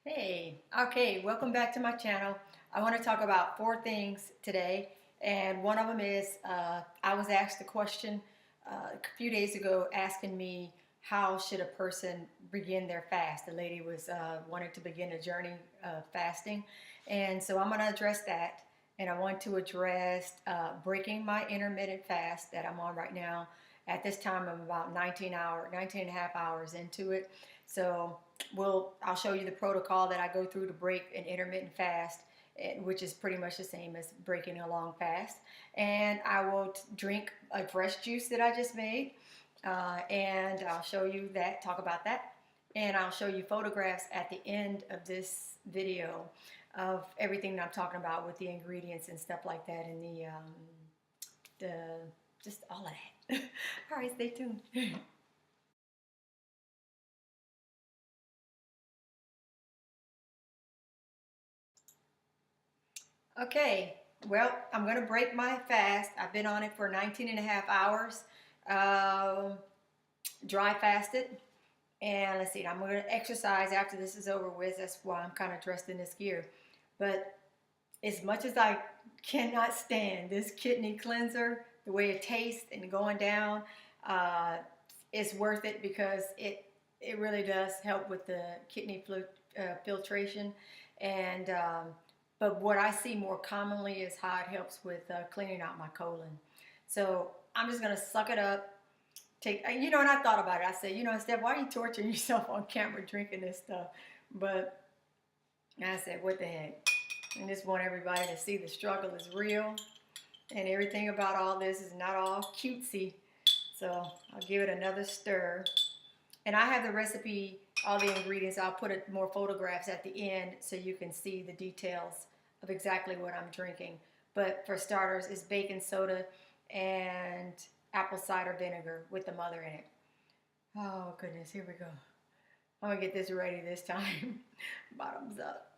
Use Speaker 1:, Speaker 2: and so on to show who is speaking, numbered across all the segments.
Speaker 1: Hey, okay, welcome back to my channel. I want to talk about four things today, and one of them is I was asked a question a few days ago asking me how should a person begin their fast. The lady was wanting to begin a journey of fasting, and so I'm going to address that, and I want to address breaking my intermittent fast that I'm on right now. At this time, I'm about 19 and a half hours into it. So I'll show you the protocol that I go through to break an intermittent fast, which is pretty much the same as breaking a long fast. And I will drink a fresh juice that I just made, and I'll show you that, talk about that, and I'll show you photographs at the end of this video of everything that I'm talking about with the ingredients and stuff like that, and the just all of that. All right, stay tuned. Okay, well, I'm going to break my fast. I've been on it for 19 and a half hours, um, dry fasted. And let's see, I'm going to exercise after this is over with. That's why I'm kind of dressed in this gear. But as much as I cannot stand this kidney cleanser, the way it tastes and going down, uh, it's worth it because it really does help with the filtration. And but what I see more commonly is how it helps with cleaning out my colon. So I'm just gonna suck it up. And I thought about it. I said, Steph, why are you torturing yourself on camera drinking this stuff? But I said, what the heck? I just want everybody to see the struggle is real, and everything about all this is not all cutesy. So I'll give it another stir. And I have the recipe, all the ingredients. I'll put more photographs at the end so you can see the details of exactly what I'm drinking. But for starters, it's baking soda and apple cider vinegar with the mother in it. Oh goodness, here we go. I'm gonna get this ready this time. Bottoms up.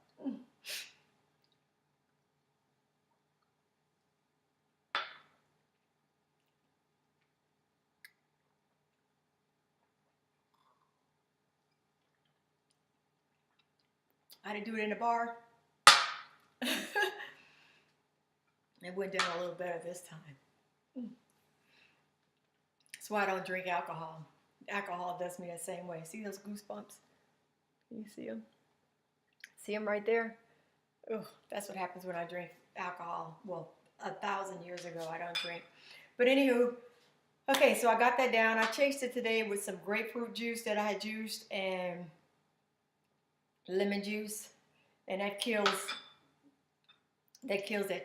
Speaker 1: I didn't do it in a bar. It went down a little better this time. That's why I don't drink alcohol. Alcohol does me the same way. See those goosebumps? You see them? See them right there? Ugh, that's what happens when I drink alcohol. Well, 1,000 years ago, I don't drink. But anywho, okay, so I got that down. I chased it today with some grapefruit juice that I had juiced and lemon juice, and that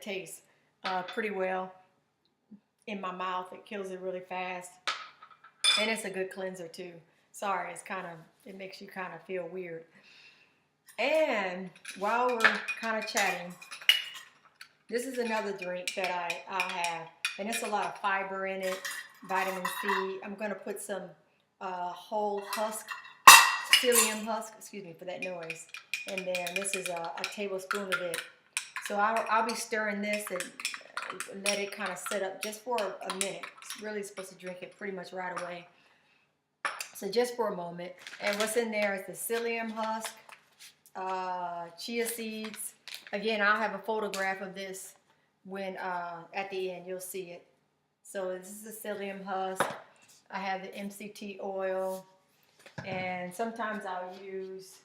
Speaker 1: taste pretty well in my mouth. It kills it really fast, and it's a good cleanser too. Sorry, it makes you kind of feel weird. And while we're kind of chatting, this is another drink that I'll have, and it's a lot of fiber in it, vitamin C. I'm going to put some whole husk, psyllium husk, excuse me for that noise, and then this is a tablespoon of it. So I'll be stirring this and let it kind of sit up just for a minute. It's really supposed to drink it pretty much right away. So just for a moment. And what's in there is the psyllium husk, chia seeds. Again, I'll have a photograph of this when at the end you'll see it. So this is the psyllium husk. I have the MCT oil, and sometimes I'll use,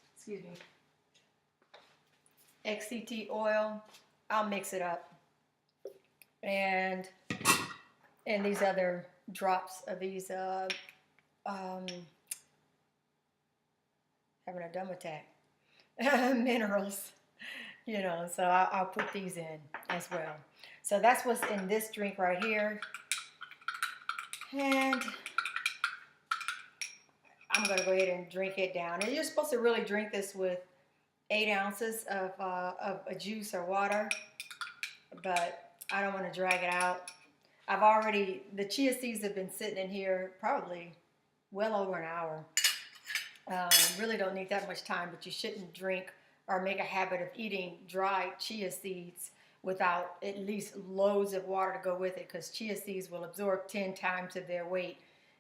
Speaker 1: XCT oil. I'll mix it up, and these other drops of these having a dumb attack minerals, so I'll put these in as well. So that's what's in this drink right here, and I'm going to go ahead and drink it down. And you're supposed to really drink this with 8 ounces of a juice or water, but I don't want to drag it out. The chia seeds have been sitting in here probably well over an hour. Really don't need that much time, but you shouldn't drink or make a habit of eating dry chia seeds without at least loads of water to go with it, because chia seeds will absorb 10 times of their weight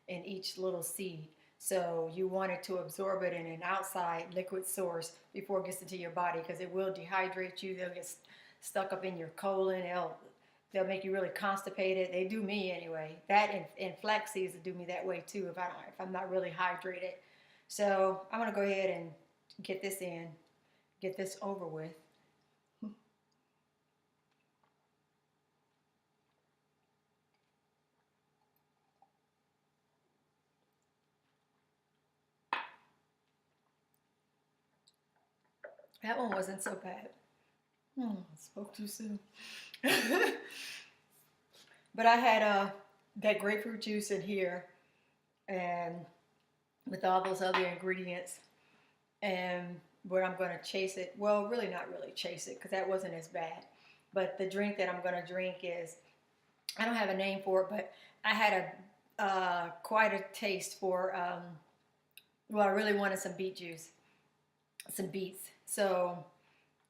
Speaker 1: in each little seed. So you want it to absorb it in an outside liquid source before it gets into your body, because it will dehydrate you. They'll get stuck up in your colon. They'll make you really constipated. They do me anyway. That and flax seeds will do me that way too if I'm not really hydrated. So I'm gonna go ahead and get this in, get this over with. That one wasn't so bad. Spoke too soon. But I had that grapefruit juice in here, and with all those other ingredients, and where I'm going to chase it. Well, really not really chase it, because that wasn't as bad. But the drink that I'm going to drink is, I don't have a name for it, but I had quite a taste for. Well, I really wanted some beet juice, some beets. So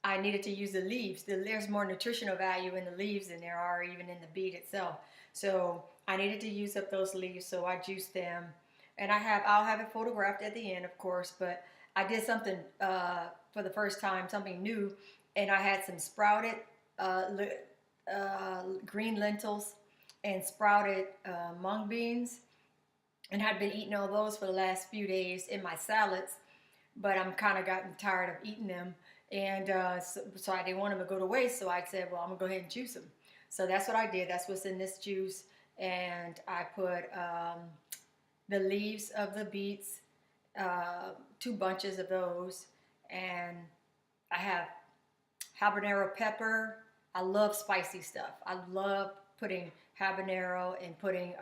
Speaker 1: I needed to use the leaves. There's more nutritional value in the leaves than there are even in the beet itself. So I needed to use up those leaves, so I juiced them. And I'll have it photographed at the end, of course, but I did something for the first time, something new, and I had some sprouted green lentils and sprouted mung beans, and I'd been eating all those for the last few days in my salads, but I'm kind of gotten tired of eating them, and so I didn't want them to go to waste, so I said, well, I'm going to go ahead and juice them. So that's what I did. That's what's in this juice, and I put the leaves of the beets, 2 bunches of those, and I have habanero pepper. I love spicy stuff. I love putting habanero and putting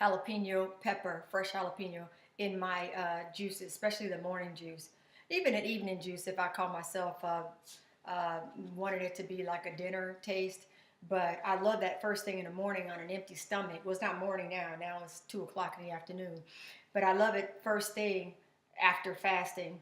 Speaker 1: jalapeno pepper, fresh jalapeno, in my juices, especially the morning juice. Even an evening juice if I call myself wanted it to be like a dinner taste. But I love that first thing in the morning on an empty stomach. Well, it's not morning now. Now it's 2 o'clock in the afternoon. But I love it first thing after fasting,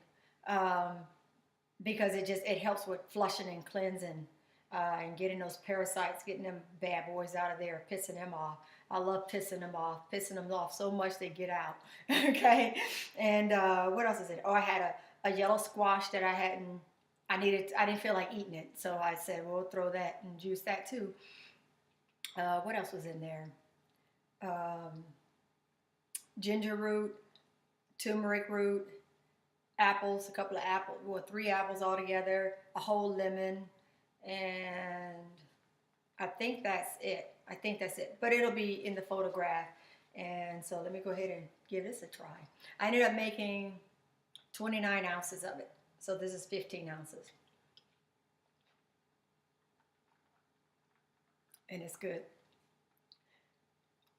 Speaker 1: because it helps with flushing and cleansing, and getting those parasites, getting them bad boys out of there, pissing them off. I love pissing them off so much they get out. Okay, and what else is it? Oh, I had a yellow squash that I didn't feel like eating it, so I said, well, we'll throw that and juice that too. What else was in there? Ginger root, turmeric root, apples, a couple of apples, well, 3 apples altogether, a whole lemon, and I think that's it. But it'll be in the photograph, and so let me go ahead and give this a try. I ended up making 29 ounces of it. So this is 15 ounces. And it's good.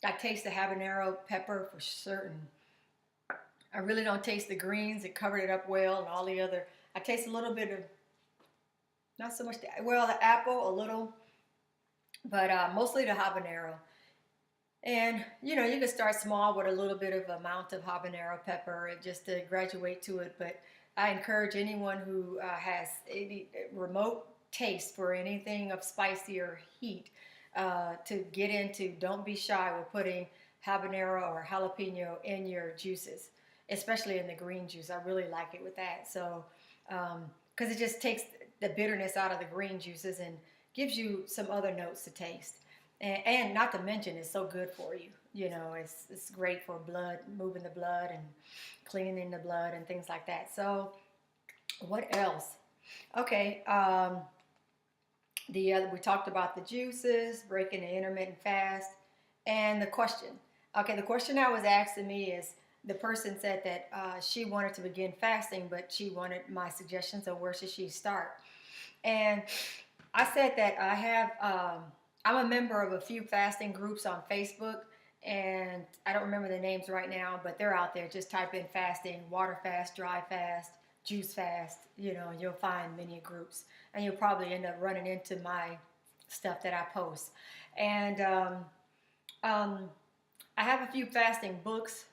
Speaker 1: I taste the habanero pepper for certain. I really don't taste the greens. It covered it up well, and all the other. I taste a little bit of, not so much, the apple a little, but mostly the habanero. And you can start small with a little bit of amount of habanero pepper just to graduate to it. But I encourage anyone who has any remote taste for anything of spicy or heat to get into. Don't be shy with putting habanero or jalapeno in your juices, especially in the green juice. I really like it with that. So, because it just takes the bitterness out of the green juices and gives you some other notes to taste. And not to mention, it's so good for you. It's great for blood, moving the blood and cleaning the blood and things like that. So, what else? Okay, we talked about the juices, breaking the intermittent fast, and the question. Okay, the question that was asked to me is, the person said that she wanted to begin fasting, but she wanted my suggestions of where should she start. And I said that I'm a member of a few fasting groups on Facebook, and I don't remember the names right now, but they're out there. Just type in fasting, water fast, dry fast, juice fast, you'll find many groups, and you'll probably end up running into my stuff that I post. And I have a few fasting books,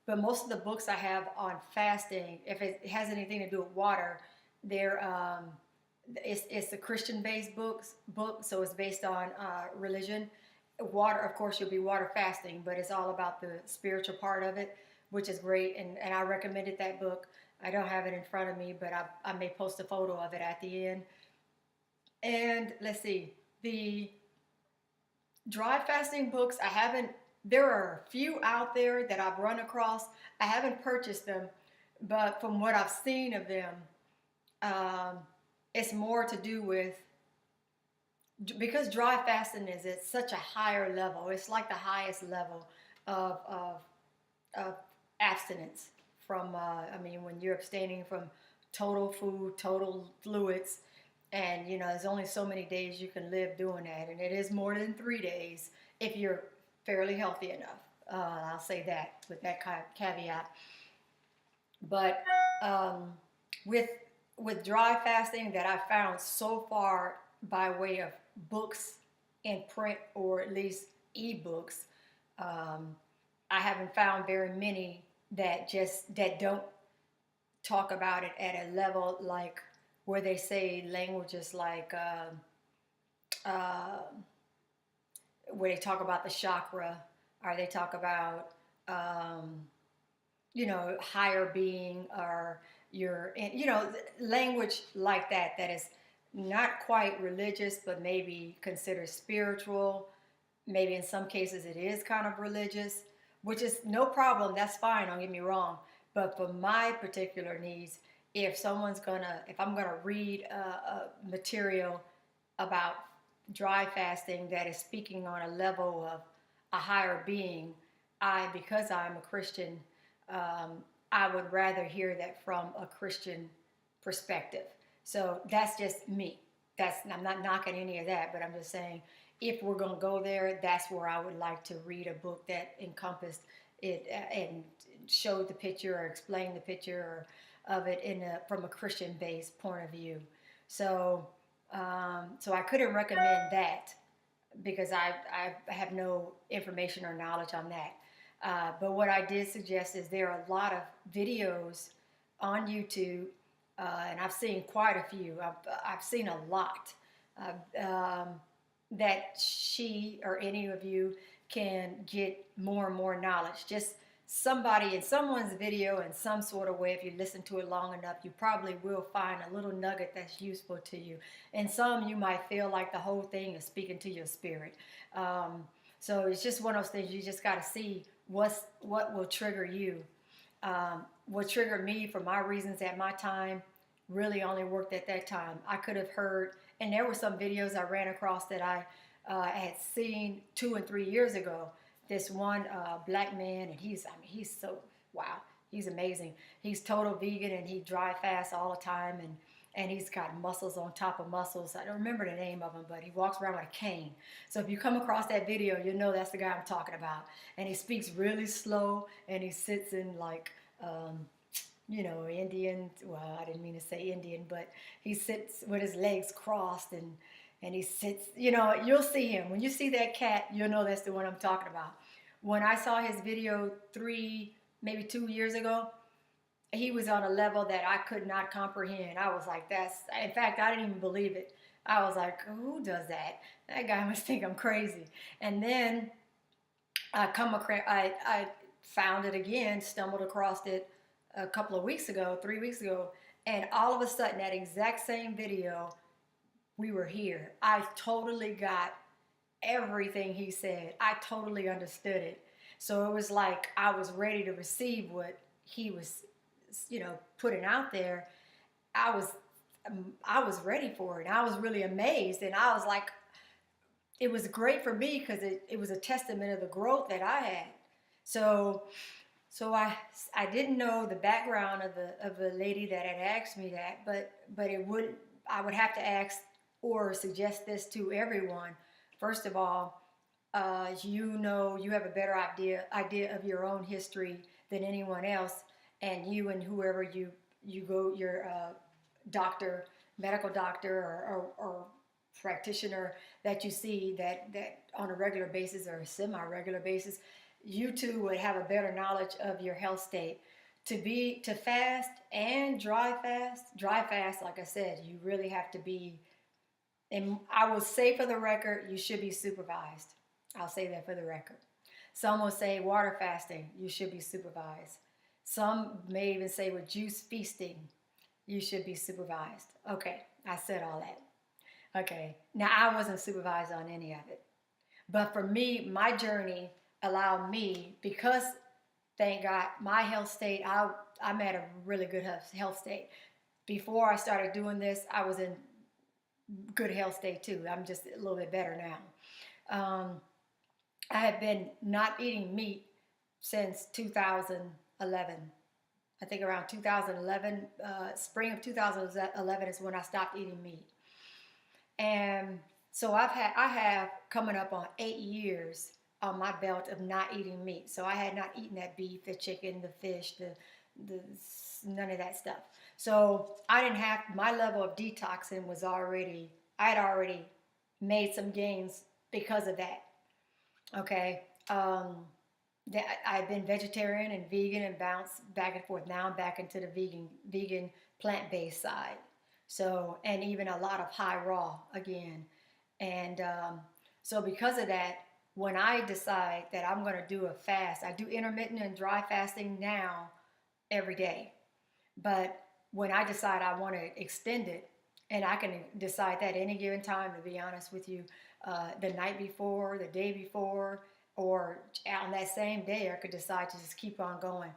Speaker 1: but most of the books I have on fasting, if it has anything to do with water, it's a Christian-based book, so it's based on religion. water, of course, you'll be water fasting, but it's all about the spiritual part of it, which is great. And I recommended that book. I don't have it in front of me, but I may post a photo of it at the end. And let's see, the dry fasting books, I haven't, there are a few out there that I've run across. I haven't purchased them, but from what I've seen of them, um, it's more to do with, because dry fasting is at such a higher level. It's like the highest level of abstinence from, I mean, when you're abstaining from total food, total fluids, and you know, there's only so many days you can live doing that, and it is more than 3 days if you're fairly healthy enough. I'll say that with that caveat. But with dry fasting that I found so far by way of books in print or at least ebooks, I haven't found very many that don't talk about it at a level like where they say languages like uh, where they talk about the chakra, or they talk about you know, higher being, or your, you know, language like that, that is not quite religious but maybe considered spiritual. Maybe in some cases it is kind of religious, which is no problem. That's fine, don't get me wrong. But for my particular needs, if I'm gonna read material about dry fasting that is speaking on a level of a higher being, because I'm a Christian, I would rather hear that from a Christian perspective. So that's just me. I'm not knocking any of that, but I'm just saying, if we're going to go there, that's where I would like to read a book that encompassed it and showed the picture or explained the picture of it from a Christian-based point of view. So, so I couldn't recommend that because I have no information or knowledge on that. But what I did suggest is there are a lot of videos on YouTube, and I've seen quite a few. I've seen a lot that she or any of you can get more and more knowledge. Just somebody in someone's video in some sort of way, if you listen to it long enough, you probably will find a little nugget that's useful to you. And some you might feel like the whole thing is speaking to your spirit. So it's just one of those things you just got to see what will trigger you. What triggered me for my reasons at my time really only worked at that time. I could have heard, and there were some videos I ran across that I had seen 2 and 3 years ago. This one black man, and he's so, wow, he's amazing. He's total vegan, and he dry fasts all the time, and he's got muscles on top of muscles. I don't remember the name of him, but he walks around with a cane. So if you come across that video, you'll know that's the guy I'm talking about. And he speaks really slow, and he sits in like, you know, Indian, well, I didn't mean to say Indian, but he sits with his legs crossed, and he sits, you know, you'll see him. When you see that cat, you'll know that's the one I'm talking about. When I saw his video maybe 2 years ago, he was on a level that I could not comprehend. I was like, in fact, I didn't even believe it. I was like, who does that? That guy must think I'm crazy. And then I found it again, stumbled across it a couple of weeks ago, 3 weeks ago, and all of a sudden, that exact same video, we were here. I totally got everything he said. I totally understood it. So it was like I was ready to receive what he was, you know, putting out there. I was ready for it. I was really amazed, and I was like, it was great for me because it was a testament of the growth that I had. So I didn't know the background of the lady that had asked me that, but I would have to ask or suggest this to everyone. First of all, you know, you have a better idea of your own history than anyone else, and you and whoever you go, your doctor, medical doctor, or practitioner that you see that on a regular basis or a semi-regular basis, you too would have a better knowledge of your health state. To fast and dry fast, like I said, you really have to be, and I will say for the record, you should be supervised. I'll say that for the record. Some will say water fasting, you should be supervised. Some may even say with juice feasting, you should be supervised. Okay, I said all that. Okay, now I wasn't supervised on any of it. But for me, my journey allowed me, because thank God, my health state, I'm at a really good health state. Before I started doing this, I was in good health state too. I'm just a little bit better now. I have been not eating meat since 2011. I think around 2011, spring of 2011 is when I stopped eating meat. And so I have coming up on 8 years on my belt of not eating meat. So I had not eaten that beef, the chicken, the fish, the none of that stuff. So I didn't have, my level of detoxing was already, I had already made some gains because of that. Okay. I've been vegetarian and vegan and bounced back and forth. Now I'm back into the vegan plant-based side. So, and even a lot of high raw again. And so because of that, when I decide that I'm going to do a fast, I do intermittent and dry fasting now every day. But when I decide I want to extend it, and I can decide that any given time, to be honest with you, the night before, the day before, or on that same day, I could decide to just keep on going.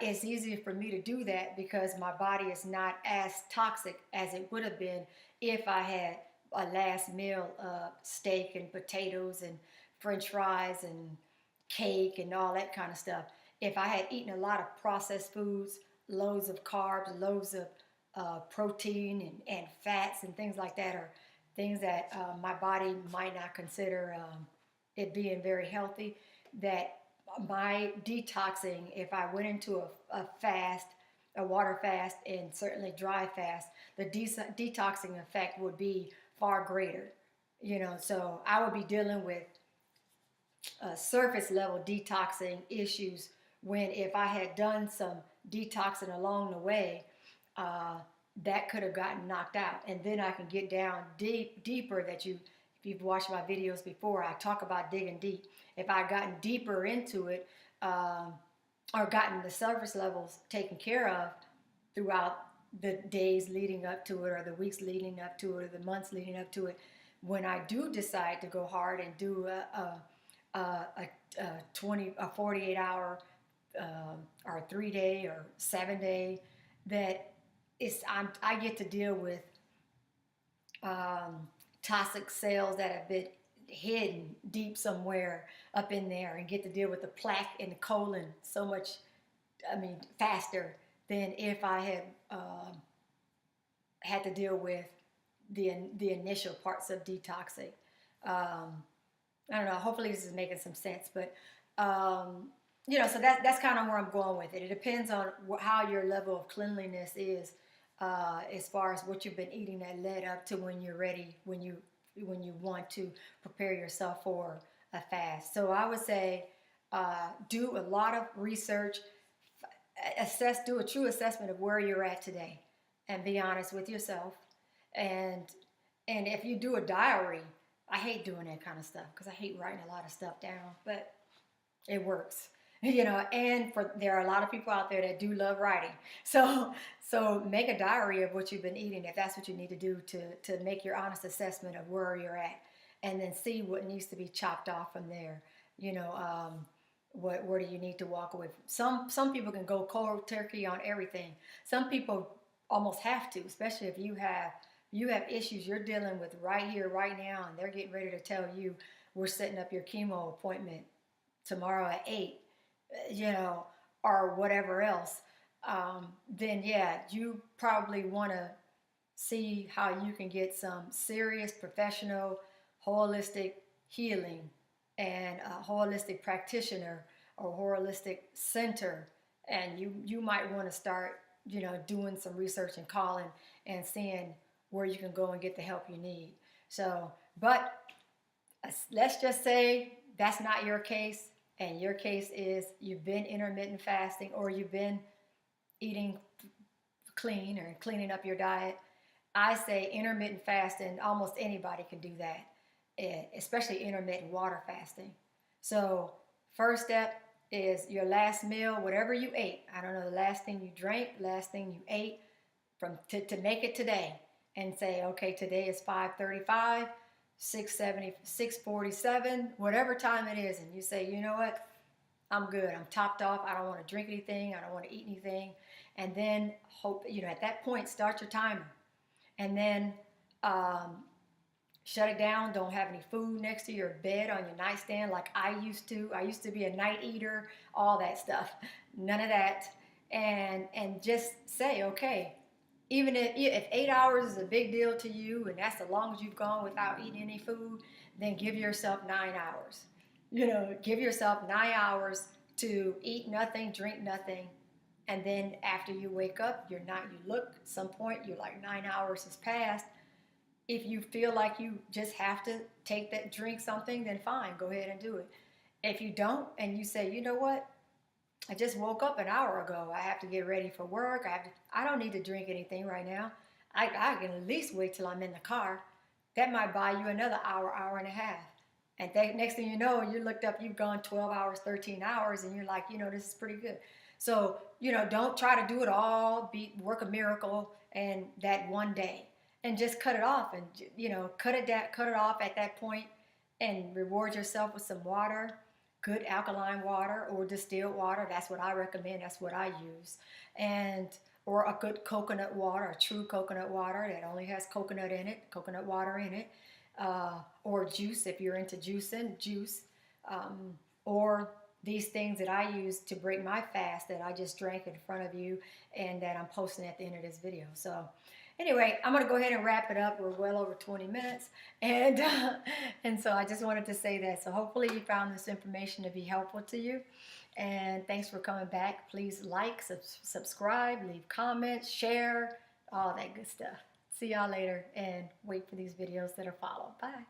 Speaker 1: It's easier for me to do that because my body is not as toxic as it would have been if I had a last meal of steak and potatoes and French fries and cake and all that kind of stuff. If I had eaten a lot of processed foods, loads of carbs, loads of protein and fats and things like that, or things that my body might not consider it being very healthy, that my detoxing, if I went into a fast, a water fast, and certainly dry fast, the detoxing effect would be far greater. So I would be dealing with surface level detoxing issues when if I had done some detoxing along the way, uh, that could have gotten knocked out. And then I can get down deeper that if you've watched my videos before, I talk about digging deep. If I gotten deeper into it, or gotten the surface levels taken care of throughout the days leading up to it, or the weeks leading up to it, or the months leading up to it, when I do decide to go hard and do a 48 hour, or 3 day or 7 day, that I get to deal with toxic cells that have been hidden deep somewhere up in there, and get to deal with the plaque in the colon so much, faster than if I had had to deal with the initial parts of detoxing. I don't know. Hopefully this is making some sense, but so that's kind of where I'm going with it. It depends on how your level of cleanliness is, as far as what you've been eating that led up to when you're ready, when you want to prepare yourself for a fast. So I would say, do a lot of research, do a true assessment of where you're at today, and be honest with yourself. And if you do a diary, I hate doing that kind of stuff because I hate writing a lot of stuff down, but it works. And there are a lot of people out there that do love writing. So make a diary of what you've been eating, if that's what you need to do to make your honest assessment of where you're at, and then see what needs to be chopped off from there. Where do you need to walk away from? Some people can go cold turkey on everything. Some people almost have to, especially if you have issues you're dealing with right here, right now, and they're getting ready to tell you, we're setting up your chemo appointment tomorrow at 8, or whatever else, then yeah, you probably want to see how you can get some serious professional holistic healing, and a holistic practitioner or holistic center. And you might want to start, doing some research and calling and seeing where you can go and get the help you need. So, but let's just say that's not your case, and your case is you've been intermittent fasting, or you've been eating clean or cleaning up your diet. I say intermittent fasting, almost anybody can do that. especially intermittent water fasting. So first step is your last meal, whatever you ate. I don't know, the last thing you drank, last thing you ate, to make it today, and say, okay, today is 5:35, 6:70, 6:47, whatever time it is, and you say, you know what, I'm good. I'm topped off. I don't want to drink anything. I don't want to eat anything. And then hope, at that point, start your timer. And then shut it down. Don't have any food next to your bed on your nightstand like I used to. I used to be a night eater, all that stuff. None of that. And just say, okay, even if 8 hours is a big deal to you and that's the longest you've gone without eating any food, then give yourself 9 hours. Give yourself 9 hours to eat nothing, drink nothing. And then after you wake up, you look at some point, you're like 9 hours has passed. If you feel like you just have to drink something, then fine, go ahead and do it. If you don't, and you say, you know what, I just woke up an hour ago. I have to get ready for work. I don't need to drink anything right now. I can at least wait till I'm in the car. That might buy you another hour, hour and a half. And next thing you know, you looked up, you've gone 12 hours, 13 hours, and you're like, this is pretty good. So, don't try to do it all, work a miracle and that one day. And just cut it off and, cut it off at that point and reward yourself with some water, good alkaline water or distilled water. That's what I recommend. That's what I use. Or a good coconut water, a true coconut water that only has coconut water in it. Or juice if you're into juice, or these things that I use to break my fast that I just drank in front of you and that I'm posting at the end of this video. So anyway, I'm going to go ahead and wrap it up. We're well over 20 minutes. And so I just wanted to say that. So hopefully you found this information to be helpful to you. And thanks for coming back. Please like, subscribe, leave comments, share, all that good stuff. See y'all later and wait for these videos that are followed. Bye.